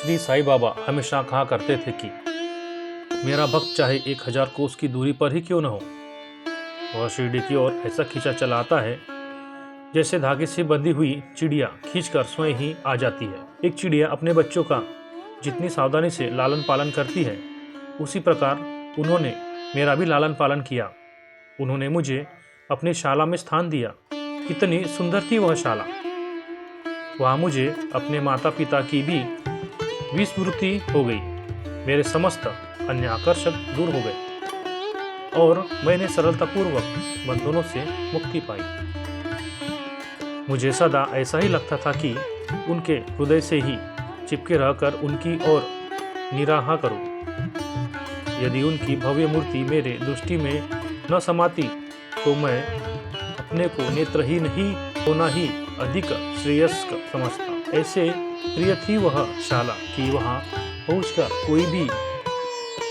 श्री साईं बाबा हमेशा कहा करते थे कि मेरा भक्त चाहे 1000 कोस की दूरी पर ही क्यों न हो, वह शिरडी की ओर ऐसा खींचा चला आता है जैसे धागे से बंधी हुई चिड़िया खींचकर स्वयं ही आ जाती है। एक चिड़िया अपने बच्चों का जितनी सावधानी से लालन पालन करती है, उसी प्रकार उन्होंने मेरा भी लालन पालन किया। उन्होंने मुझे अपनी शाला में स्थान दिया। कितनी सुंदर थी वह शाला। वहाँ मुझे अपने माता पिता की भी विस्मृति हो गई। मेरे समस्त अन्य आकर्षक दूर हो गए और मैंने सरलतापूर्वक बंधनों से मुक्ति पाई। मुझे सदा ऐसा ही लगता था कि उनके हृदय से ही चिपके रहकर उनकी ओर निराहा करूं। यदि उनकी भव्य मूर्ति मेरे दृष्टि में न समाती तो मैं अपने को नेत्रहीन ही होना ही अधिक श्रेयस्कर समझता। ऐसे प्रिय थी वह शाला कि वहाँ पहुंचकर कोई भी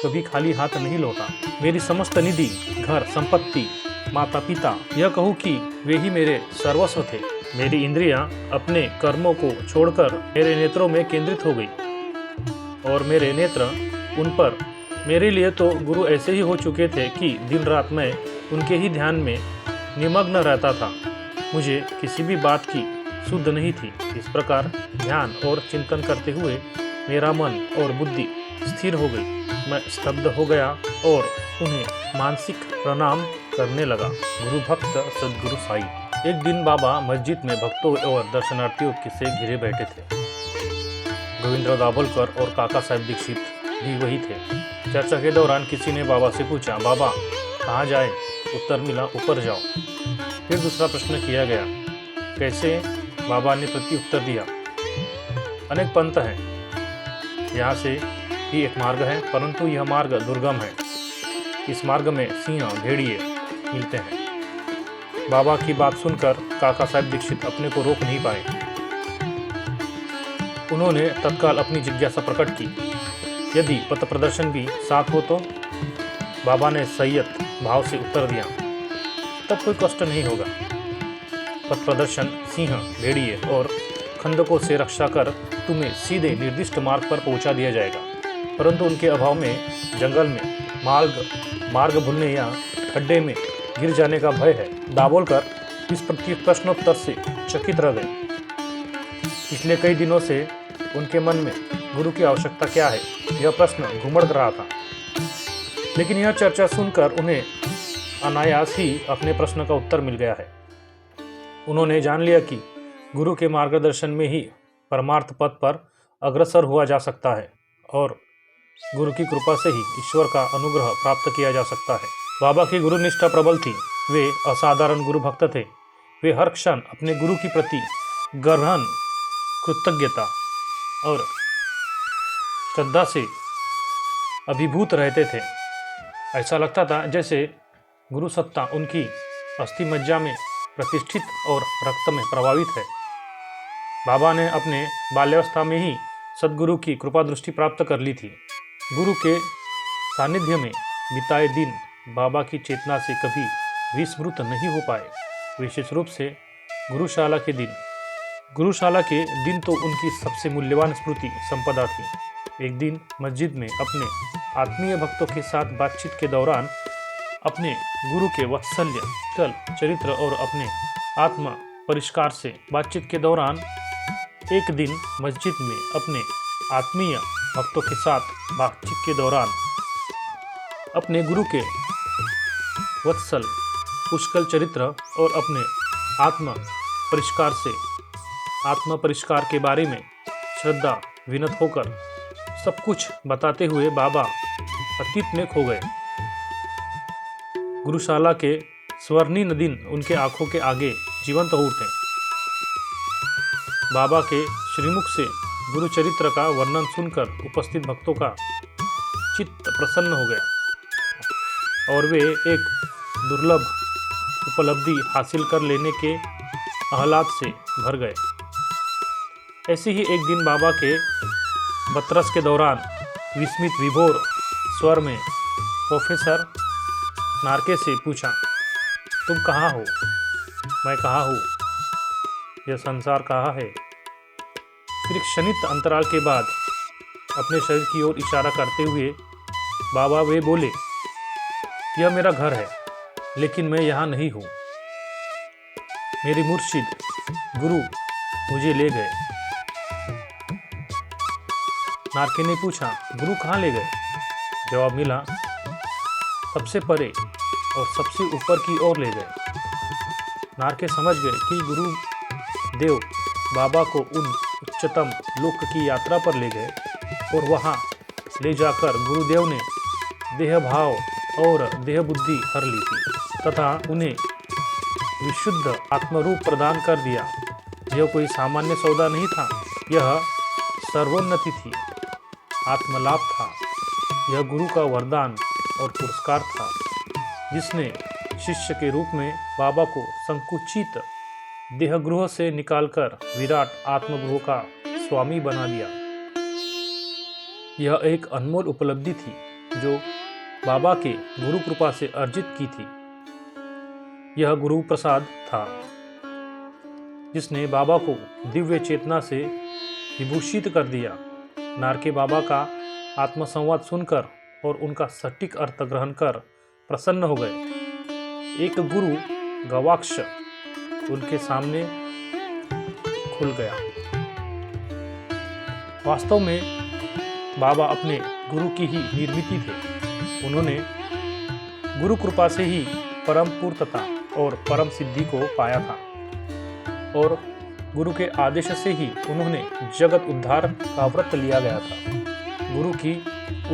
कभी खाली हाथ नहीं लौटा। मेरी समस्त निधि, घर, संपत्ति, माता पिता, यह कहूँ कि वे ही मेरे सर्वस्व थे। मेरी इंद्रियां अपने कर्मों को छोड़कर मेरे नेत्रों में केंद्रित हो गई और मेरे नेत्र उन पर। मेरे लिए तो गुरु ऐसे ही हो चुके थे कि दिन रात मैं उनके ही ध्यान में निमग्न रहता था। मुझे किसी भी बात की सुध नहीं थी। इस प्रकार ध्यान और चिंतन करते हुए मेरा मन और बुद्धि स्थिर हो गई। मैं स्तब्ध हो गया और उन्हें मानसिक प्रणाम करने लगा। गुरु भक्त सद्गुरु साई। एक दिन बाबा मस्जिद में भक्तों और दर्शनार्थियों से घिरे बैठे थे। गोविंदराव दाभोलकर और काका साहेब दीक्षित भी वही थे। चर्चा के दौरान किसी ने बाबा से पूछा, बाबा कहाँ जाए? उत्तर मिला, ऊपर जाओ। फिर दूसरा प्रश्न किया गया, कैसे? बाबा ने प्रत्युत्तर दिया, अनेक पंथ हैं, यहाँ से भी एक मार्ग है, परंतु यह मार्ग दुर्गम है। इस मार्ग में सिंह, भेड़िए मिलते हैं। बाबा की बात सुनकर काका साहब दीक्षित अपने को रोक नहीं पाए। उन्होंने तत्काल अपनी जिज्ञासा प्रकट की, यदि पथ प्रदर्शन भी साथ हो तो? बाबा ने संयत भाव से उत्तर दिया, तब कोई कष्ट नहीं होगा। पथ प्रदर्शन सिंह, भेड़िए और खंदकों से रक्षा कर तुम्हें सीधे निर्दिष्ट मार्ग पर पहुंचा दिया जाएगा, परंतु उनके अभाव में जंगल में मार्ग भूलने या खड्डे में गिर जाने का भय है। दाभोलकर इस प्रश्नोत्तर से चकित रह गए। पिछले कई दिनों से उनके मन में गुरु की आवश्यकता क्या है, यह प्रश्न घुमड़ रहा था। लेकिन यह चर्चा सुनकर उन्हें अनायास ही अपने प्रश्न का उत्तर मिल गया है। उन्होंने जान लिया कि गुरु के मार्गदर्शन में ही परमार्थ पथ पर अग्रसर हुआ जा सकता है और गुरु की कृपा से ही ईश्वर का अनुग्रह प्राप्त किया जा सकता है। बाबा की गुरु निष्ठा प्रबल थी। वे असाधारण गुरु भक्त थे। वे हर क्षण अपने गुरु के प्रति गहन कृतज्ञता और श्रद्धा से अभिभूत रहते थे। ऐसा लगता था जैसे गुरु सत्ता उनकी अस्थि मज्जा में प्रतिष्ठित और रक्त में प्रभावित है। बाबा ने अपने बाल्यावस्था में ही सद्गुरु की कृपा दृष्टि प्राप्त कर ली थी। गुरु के सानिध्य में बिताए दिन बाबा की चेतना से कभी विस्मृत नहीं हो पाए। विशेष रूप से गुरुशाला के दिन। गुरुशाला के दिन तो उनकी सबसे मूल्यवान स्मृति संपदा थी। एक दिन मस्जिद में अपने आत्मीय भक्तों के साथ बातचीत के दौरान अपने गुरु के वात्सल्य, कल, चरित्र और अपने आत्मा परिष्कार से बातचीत के दौरान एक दिन मस्जिद में अपने आत्मीय भक्तों के साथ बातचीत के दौरान अपने गुरु के वत्सल, पुष्कल चरित्र और अपने आत्मा परिष्कार के बारे में श्रद्धा विनत होकर सब कुछ बताते हुए बाबा अतीत में खो गए। गुरुशाला के स्वर्णिम दिन उनके आंखों के आगे जीवंत हो उठे। बाबा के श्रीमुख से गुरु चरित्र का वर्णन सुनकर उपस्थित भक्तों का चित्त प्रसन्न हो गया और वे एक दुर्लभ उपलब्धि हासिल कर लेने के आह्लाद से भर गए। ऐसे ही एक दिन बाबा के बतरस के दौरान विस्मित विभोर स्वर में प्रोफेसर नार्के से पूछा, तुम कहाँ हो? मैं कहाँ हूँ? यह संसार कहाँ है? फिर क्षणिक अंतराल के बाद अपने शरीर की ओर इशारा करते हुए बाबा वे बोले, यह मेरा घर है, लेकिन मैं यहाँ नहीं हूँ। मेरी मुर्शिद गुरु मुझे ले गए। नारके ने पूछा, गुरु कहाँ ले गए? जवाब मिला, सबसे परे और सबसे ऊपर की ओर ले गए। नारके समझ गए कि गुरु देव बाबा को उन उच्चतम लोक की यात्रा पर ले गए और वहाँ ले जाकर गुरुदेव ने देह भाव और देह बुद्धि हर ली थी तथा उन्हें विशुद्ध आत्मरूप प्रदान कर दिया। यह कोई सामान्य सौदा नहीं था, यह सर्वोन्नति थी, आत्मलाभ था। यह गुरु का वरदान और पुरस्कार था, जिसने शिष्य के रूप में बाबा को संकुचित देहगृह से निकालकर विराट आत्मगृह का स्वामी बना दिया। यह एक अनमोल उपलब्धि थी जो बाबा के गुरु कृपा से अर्जित की थी। यह गुरु प्रसाद था जिसने बाबा को दिव्य चेतना से विभूषित कर दिया। नारके बाबा का आत्मसंवाद सुनकर और उनका सटीक अर्थ ग्रहण कर प्रसन्न हो गए। एक गुरु गवाक्ष उनके सामने खुल गया। वास्तव में बाबा अपने गुरु की ही निर्मिति थे। उन्होंने गुरु कृपा से ही परम पूर्णता और परम सिद्धि को पाया था और गुरु के आदेश से ही उन्होंने जगत उद्धार का व्रत लिया गया था। गुरु की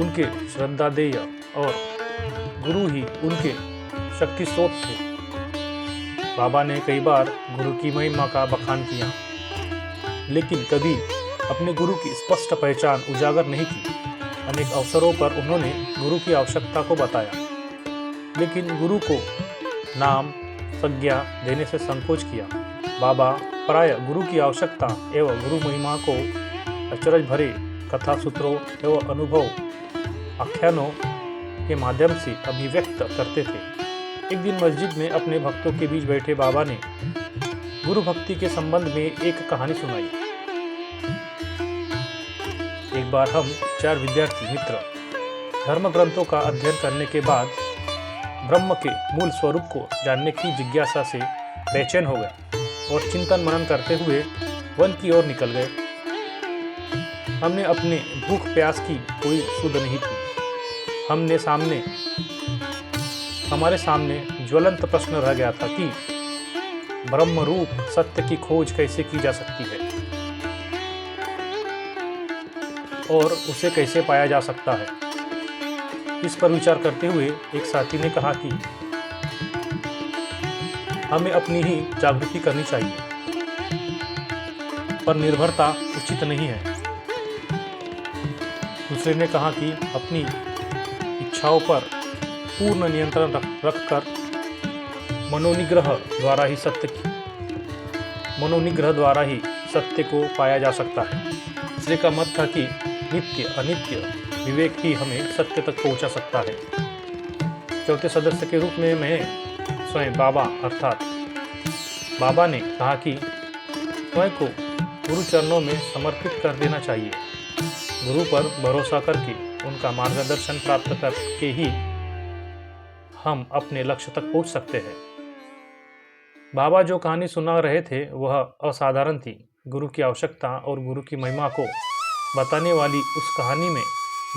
उनके श्रद्धादेय और गुरु ही उनके शक्ति स्रोत थे। बाबा ने कई बार गुरु की महिमा का बखान किया, लेकिन कभी अपने गुरु की स्पष्ट पहचान उजागर नहीं की। अनेक अवसरों पर उन्होंने गुरु की आवश्यकता को बताया, लेकिन गुरु को नाम संज्ञा देने से संकोच किया। बाबा प्राय गुरु की आवश्यकता एवं गुरु महिमा को अचरज भरे कथा सूत्रों एवं अनुभव आख्यानों के माध्यम से अभिव्यक्त करते थे। एक दिन मस्जिद में अपने भक्तों के बीच बैठे बाबा ने गुरु भक्ति के संबंध में एक कहानी सुनाई। एक बार हम 4 विद्यार्थी मित्र धर्म ग्रंथों का अध्ययन करने के बाद ब्रह्म के मूल स्वरूप को जानने की जिज्ञासा से बेचैन हो गए और चिंतन मनन करते हुए वन की ओर निकल गए। हमने अपने भूख प्यास की कोई सुध नहीं थी। हमारे सामने ज्वलंत प्रश्न रह गया था कि ब्रह्म रूप सत्य की खोज कैसे की जा सकती है और उसे कैसे पाया जा सकता है। इस पर विचार करते हुए एक साथी ने कहा कि हमें अपनी ही जागृति करनी चाहिए, पर निर्भरता उचित नहीं है। दूसरे ने कहा कि अपनी इच्छाओं पर पूर्ण नियंत्रण रखकर मनोनिग्रह द्वारा ही सत्य को पाया जा सकता है। तीसरे का मत था कि नित्य अनित्य विवेक ही हमें सत्य तक पहुंचा सकता है। चौथे सदस्य के रूप में मैं स्वयं बाबा अर्थात बाबा ने कहा कि स्वयं को गुरु चरणों में समर्पित कर देना चाहिए। गुरु पर भरोसा करके उनका मार्गदर्शन प्राप्त करके ही हम अपने लक्ष्य तक पहुंच सकते हैं। बाबा जो कहानी सुना रहे थे वह असाधारण थी। गुरु की आवश्यकता और गुरु की महिमा को बताने वाली उस कहानी में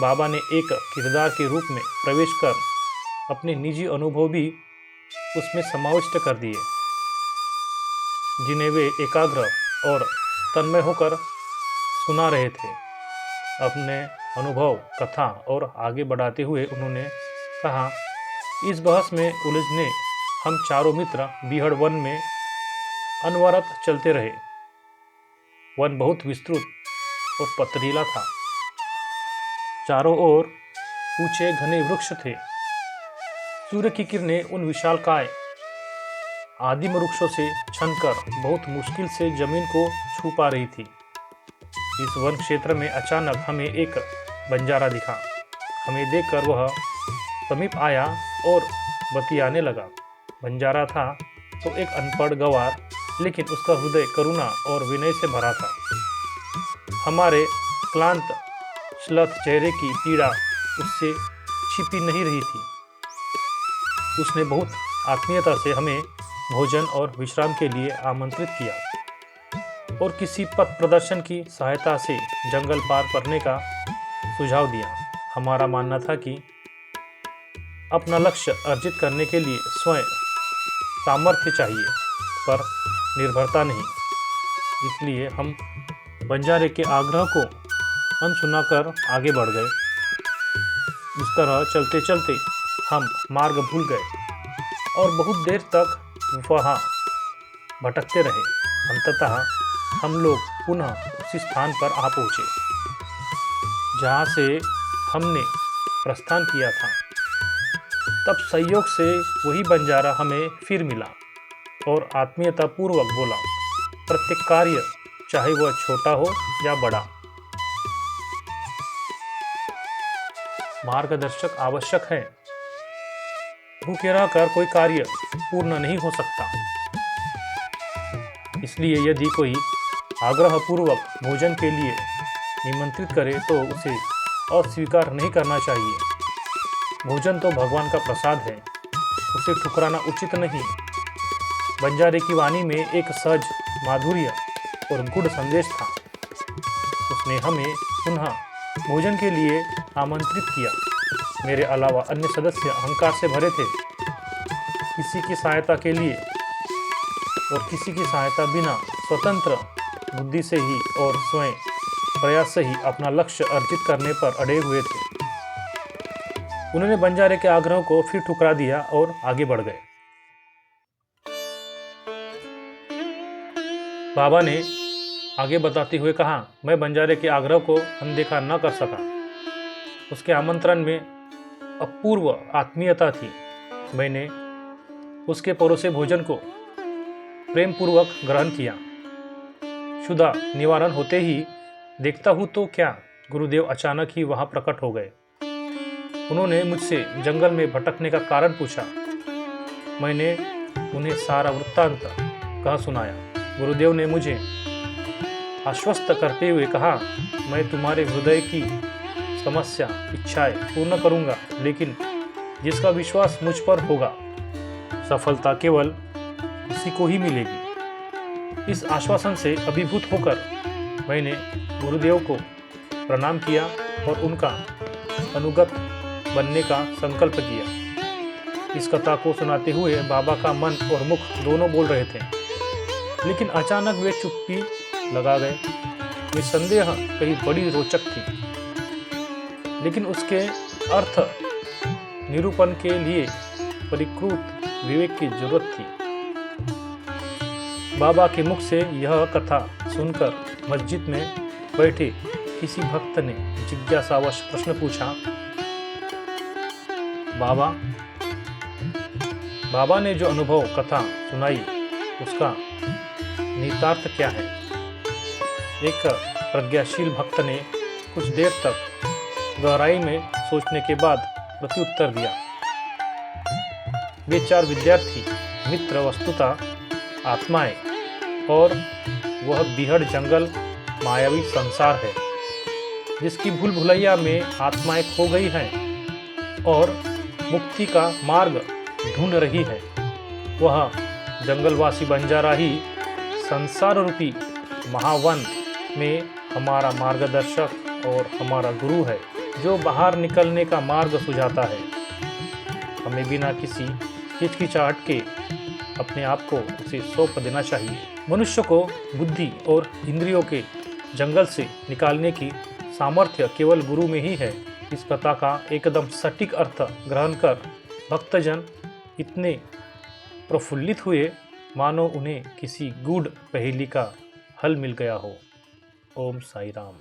बाबा ने एक किरदार के रूप में प्रवेश कर अपने निजी अनुभव भी उसमें समाविष्ट कर दिए, जिन्हें वे एकाग्र और तन्मय होकर सुना रहे थे। अपने अनुभव कथा और आगे बढ़ाते हुए उन्होंने कहा, इस बहस में उलझने हम चारों मित्र बीहड़ वन में अनवरत चलते रहे। वन बहुत विस्तृत और पथरीला था। चारों ओर ऊंचे घने वृक्ष थे। सूर्य की किरणें उन विशालकाय आदिम वृक्षों से छनकर बहुत मुश्किल से जमीन को छू पा रही थी। इस वन क्षेत्र में अचानक हमें एक बंजारा दिखा। हमें देखकर वह समीप आया और बतियाने लगा। बंजारा था तो एक अनपढ़ गंवार, लेकिन उसका हृदय करुणा और विनय से भरा था। हमारे क्लांत श्लथ चेहरे की पीड़ा उससे छिपी नहीं रही थी। उसने बहुत आत्मीयता से हमें भोजन और विश्राम के लिए आमंत्रित किया और किसी पथ प्रदर्शन की सहायता से जंगल पार करने का सुझाव दिया। हमारा मानना था कि अपना लक्ष्य अर्जित करने के लिए स्वयं सामर्थ्य चाहिए, पर निर्भरता नहीं। इसलिए हम बंजारे के आग्रह को अनसुना कर आगे बढ़ गए। इस तरह चलते चलते हम मार्ग भूल गए और बहुत देर तक वहाँ भटकते रहे। अंततः हम लोग पुनः उसी स्थान पर आ पहुँचे जहाँ से हमने प्रस्थान किया था। तब संयोग से वही बंजारा हमें फिर मिला और आत्मीयतापूर्वक बोला, प्रत्येक कार्य चाहे वह छोटा हो या बड़ा, मार्गदर्शक आवश्यक है। भूखे रहकर कोई कार्य पूर्ण नहीं हो सकता। इसलिए यदि कोई आग्रहपूर्वक भोजन के लिए निमंत्रित करे तो उसे अस्वीकार नहीं करना चाहिए। भोजन तो भगवान का प्रसाद है, उसे ठुकराना उचित नहीं। बंजारे की वाणी में एक सहज माधुर्य और गूढ़ संदेश था। उसने हमें पुनः भोजन के लिए आमंत्रित किया। मेरे अलावा अन्य सदस्य अहंकार से भरे थे। किसी की सहायता के लिए और किसी की सहायता बिना स्वतंत्र बुद्धि से ही और स्वयं प्रयास से ही अपना लक्ष्य अर्जित करने पर अड़े हुए थे। उन्होंने बंजारे के आग्रह को फिर ठुकरा दिया और आगे बढ़ गए। बाबा ने आगे बताते हुए कहा, मैं बंजारे के आग्रह को अनदेखा न कर सका। उसके आमंत्रण में अपूर्व आत्मीयता थी। मैंने उसके परोसे भोजन को प्रेम पूर्वक ग्रहण किया। क्षुधा निवारण होते ही देखता हूँ तो क्या, गुरुदेव अचानक ही वहां प्रकट हो गए। उन्होंने मुझसे जंगल में भटकने का कारण पूछा। मैंने उन्हें सारा वृत्तांत कह सुनाया। गुरुदेव ने मुझे आश्वस्त करते हुए कहा, मैं तुम्हारे हृदय की समस्या इच्छाएं पूर्ण करूंगा, लेकिन जिसका विश्वास मुझ पर होगा सफलता केवल उसी को ही मिलेगी। इस आश्वासन से अभिभूत होकर मैंने गुरुदेव को प्रणाम किया और उनका अनुगत बनने का संकल्प किया। इस कथा को सुनाते हुए बाबा का मन और मुख दोनों बोल रहे थे, लेकिन अचानक वे चुप्पी लगा गए। निस्संदेह कहीं बड़ी रोचक थी, लेकिन उसके अर्थ निरूपण के लिए परिष्कृत विवेक की जरूरत थी। बाबा के मुख से यह कथा सुनकर मस्जिद में बैठे किसी भक्त ने जिज्ञासावश प्रश्न पूछा, बाबा ने जो अनुभव कथा सुनाई उसका निहितार्थ क्या है? एक प्रज्ञाशील भक्त ने कुछ देर तक गहराई में सोचने के बाद प्रत्युत्तर दिया। वे चार विद्यार्थी मित्र वस्तुतः आत्माएं और वह बीहड़ जंगल मायावी संसार है जिसकी भूल भुलैया में आत्माएं खो गई हैं और मुक्ति का मार्ग ढूंढ रही है। वह जंगलवासी बंजारा ही संसार रूपी महावन में हमारा मार्गदर्शक और हमारा गुरु है, जो बाहर निकलने का मार्ग सुझाता है। हमें बिना किसी हिचकिचाहट के अपने आप को उसे सौंप देना चाहिए। मनुष्य को बुद्धि और इंद्रियों के जंगल से निकालने की सामर्थ्य केवल गुरु में ही है। इस कथा का एकदम सटीक अर्थ ग्रहण कर भक्तजन इतने प्रफुल्लित हुए मानो उन्हें किसी गूढ़ पहेली का हल मिल गया हो। ओम साई राम।